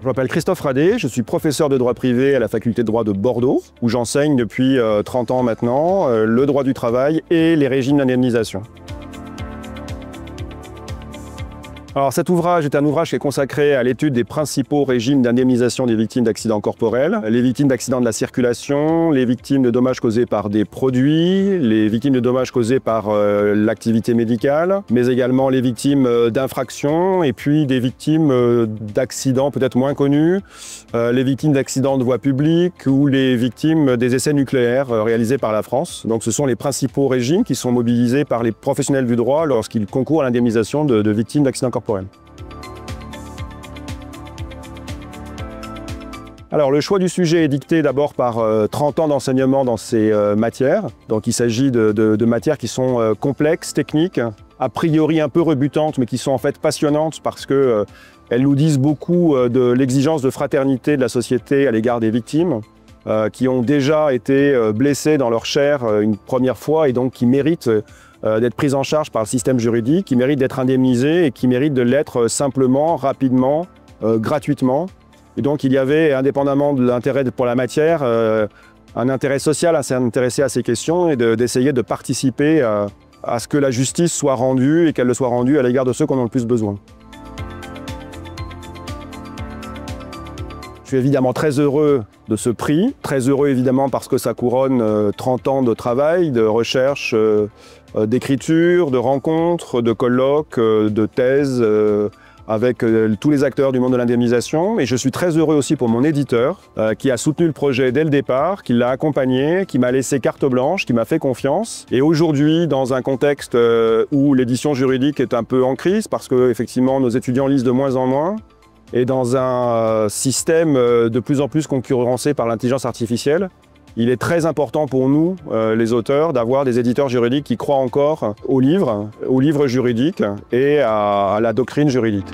Je m'appelle Christophe Radet, je suis professeur de droit privé à la faculté de droit de Bordeaux, où j'enseigne depuis 30 ans maintenant le droit du travail et les régimes d'indemnisation. Alors cet ouvrage est un ouvrage qui est consacré à l'étude des principaux régimes d'indemnisation des victimes d'accidents corporels, les victimes d'accidents de la circulation, les victimes de dommages causés par des produits, les victimes de dommages causés par l'activité médicale, mais également les victimes d'infractions et puis des victimes d'accidents peut-être moins connus, les victimes d'accidents de voie publique ou les victimes des essais nucléaires réalisés par la France. Donc ce sont les principaux régimes qui sont mobilisés par les professionnels du droit lorsqu'ils concourent à l'indemnisation de victimes d'accidents corporels. Alors le choix du sujet est dicté d'abord par 30 ans d'enseignement dans ces matières. Donc il s'agit de matières qui sont complexes, techniques, a priori un peu rebutantes, mais qui sont en fait passionnantes parce qu'elles nous disent beaucoup de l'exigence de fraternité de la société à l'égard des victimes, qui ont déjà été blessées dans leur chair une première fois et donc qui méritent d'être prises en charge par le système juridique, qui méritent d'être indemnisées et qui méritent de l'être simplement, rapidement, gratuitement. Et donc il y avait, indépendamment de l'intérêt pour la matière, un intérêt social à s'intéresser à ces questions et d'essayer de participer à ce que la justice soit rendue et qu'elle le soit rendue à l'égard de ceux qui en ont le plus besoin. Je suis évidemment très heureux de ce prix, très heureux évidemment parce que ça couronne 30 ans de travail, de recherche, d'écriture, de rencontres, de colloques, de thèses avec tous les acteurs du monde de l'indemnisation. Et je suis très heureux aussi pour mon éditeur qui a soutenu le projet dès le départ, qui l'a accompagné, qui m'a laissé carte blanche, qui m'a fait confiance. Et aujourd'hui, dans un contexte où l'édition juridique est un peu en crise parce que effectivement nos étudiants lisent de moins en moins, et dans un système de plus en plus concurrencé par l'intelligence artificielle, il est très important pour nous, les auteurs, d'avoir des éditeurs juridiques qui croient encore aux livres juridiques et à la doctrine juridique.